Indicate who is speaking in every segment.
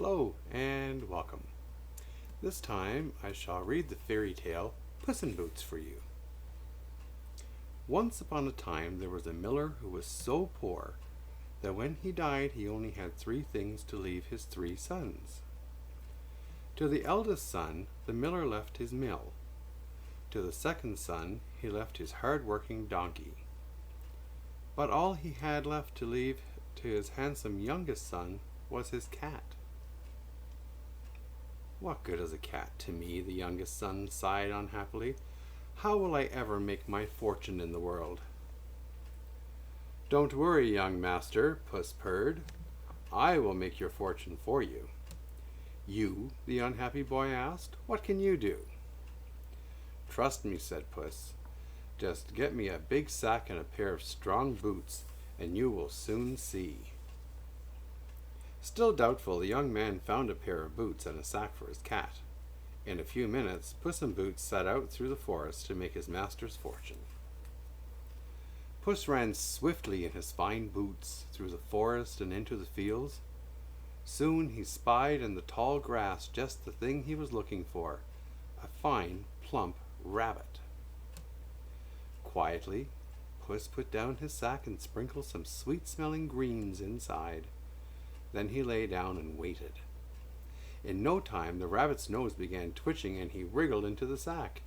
Speaker 1: Hello and welcome. This time I shall read the fairy tale Puss in Boots for you. Once upon a time there was a miller who was so poor that when he died he only had 3 things to leave his 3 sons. To the eldest son the miller left his mill. To the second son he left his hard-working donkey. But all he had left to leave to his handsome youngest son was his cat. "What good is a cat to me?" the youngest son sighed unhappily. "How will I ever make my fortune in the world?" "Don't worry, young master," Puss purred. "I will make your fortune for you." "You?" the unhappy boy asked. "What can you do?" "Trust me," said Puss. "Just get me a big sack and a pair of strong boots, and you will soon see." Still doubtful, the young man found a pair of boots and a sack for his cat. In a few minutes, Puss in Boots set out through the forest to make his master's fortune. Puss ran swiftly in his fine boots through the forest and into the fields. Soon he spied in the tall grass just the thing he was looking for, a fine, plump rabbit. Quietly, Puss put down his sack and sprinkled some sweet-smelling greens inside. Then he lay down and waited. In no time the rabbit's nose began twitching and he wriggled into the sack.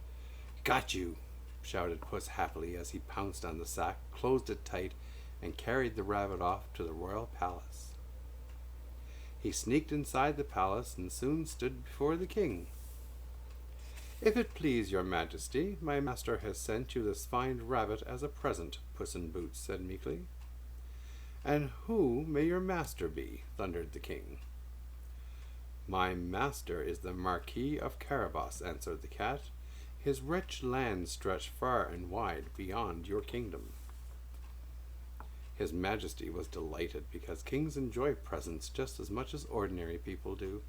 Speaker 1: "Got you!" shouted Puss happily as he pounced on the sack, closed it tight, and carried the rabbit off to the royal palace. He sneaked inside the palace and soon stood before the king. "If it please your majesty, my master has sent you this fine rabbit as a present," Puss in Boots said meekly. "And who may your master be?" thundered the king. "My master is the Marquis of Carabas," answered the cat. "His rich lands stretch far and wide beyond your kingdom." His Majesty was delighted because kings enjoy presents just as much as ordinary people do.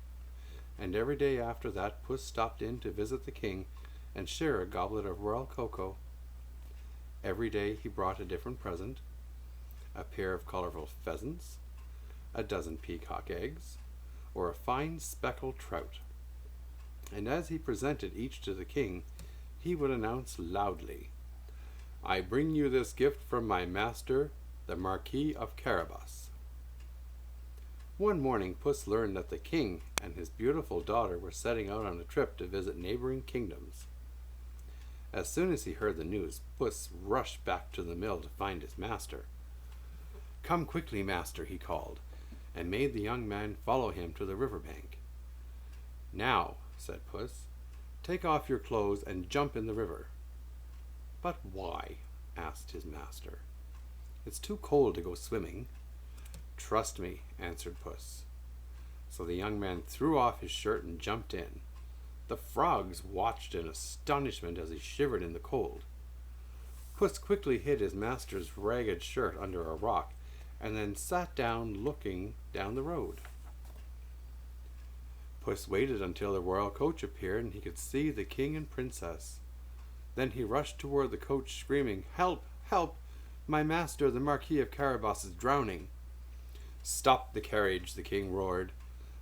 Speaker 1: And every day after that Puss stopped in to visit the king and share a goblet of royal cocoa. Every day he brought a different present: a pair of colorful pheasants, a dozen peacock eggs, or a fine speckled trout. And as he presented each to the king, he would announce loudly, "I bring you this gift from my master, the Marquis of Carabas." One morning Puss learned that the king and his beautiful daughter were setting out on a trip to visit neighboring kingdoms. As soon as he heard the news, Puss rushed back to the mill to find his master. "Come quickly, master," he called, and made the young man follow him to the river bank. "Now," said Puss, "take off your clothes and jump in the river." "But why?" asked his master. "It's too cold to go swimming." "Trust me," answered Puss. So the young man threw off his shirt and jumped in. The frogs watched in astonishment as he shivered in the cold. Puss quickly hid his master's ragged shirt under a rock and then sat down looking down the road. Puss waited until the royal coach appeared and he could see the king and princess. Then he rushed toward the coach screaming, "Help! Help! My master, the Marquis of Carabas, is drowning." "Stop the carriage," the king roared.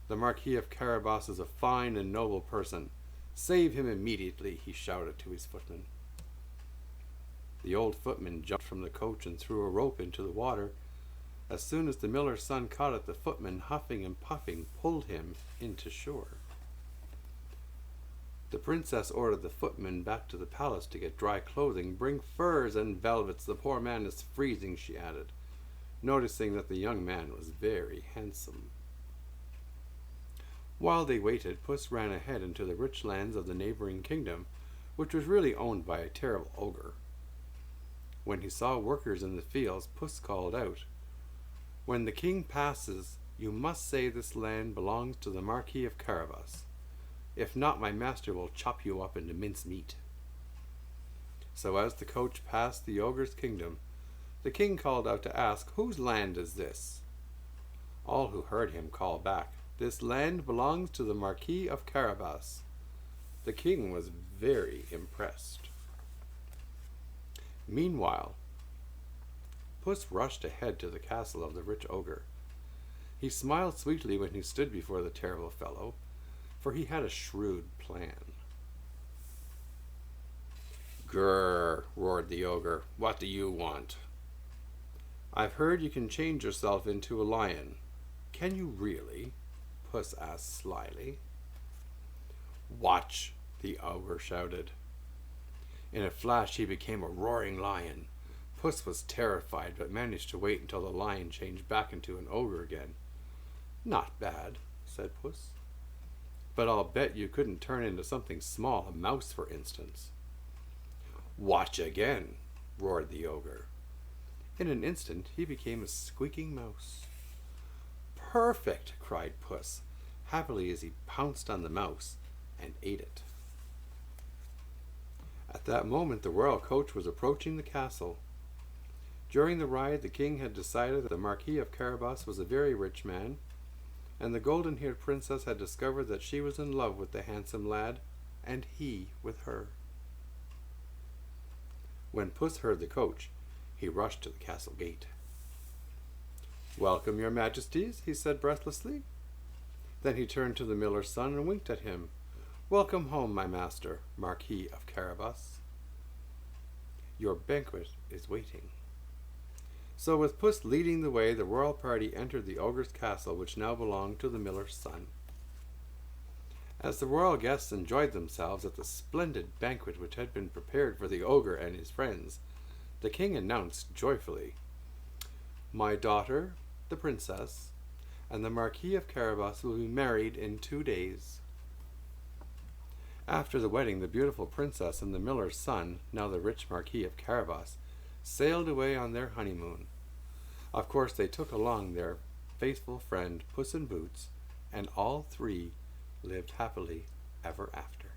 Speaker 1: "The Marquis of Carabas is a fine and noble person. Save him immediately," he shouted to his footman. The old footman jumped from the coach and threw a rope into the water. As soon as the miller's son caught it, the footman, huffing and puffing, pulled him into shore. The princess ordered the footman back to the palace to get dry clothing. "Bring furs and velvets, the poor man is freezing," she added, noticing that the young man was very handsome. While they waited, Puss ran ahead into the rich lands of the neighboring kingdom, which was really owned by a terrible ogre. When he saw workers in the fields, Puss called out, "When the king passes, you must say this land belongs to the Marquis of Carabas. If not, my master will chop you up into mincemeat." So as the coach passed the ogre's kingdom, the king called out to ask, "Whose land is this?" All who heard him call back, "This land belongs to the Marquis of Carabas." The king was very impressed. Meanwhile, Puss rushed ahead to the castle of the rich ogre. He smiled sweetly when he stood before the terrible fellow, for he had a shrewd plan. "Grrr," roared the ogre. "What do you want?" "I've heard you can change yourself into a lion. Can you really?" Puss asked slyly. "Watch," the ogre shouted. In a flash he became a roaring lion. Puss was terrified, but managed to wait until the lion changed back into an ogre again. "Not bad," said Puss. "But I'll bet you couldn't turn into something small, a mouse, for instance." "Watch again," roared the ogre. In an instant he became a squeaking mouse. "Perfect!" cried Puss, happily as he pounced on the mouse and ate it. At that moment the royal coach was approaching the castle. During the ride the king had decided that the Marquis of Carabas was a very rich man, and the golden-haired princess had discovered that she was in love with the handsome lad, and he with her. When Puss heard the coach, he rushed to the castle gate. "Welcome, your majesties," he said breathlessly. Then he turned to the miller's son and winked at him. "Welcome home, my master, Marquis of Carabas. Your banquet is waiting." So with Puss leading the way, the royal party entered the ogre's castle, which now belonged to the miller's son. As the royal guests enjoyed themselves at the splendid banquet which had been prepared for the ogre and his friends, the king announced joyfully, "My daughter, the princess, and the Marquis of Carabas will be married in 2 days." After the wedding, the beautiful princess and the miller's son, now the rich Marquis of Carabas, sailed away on their honeymoon. Of course, they took along their faithful friend Puss in Boots, and all three lived happily ever after.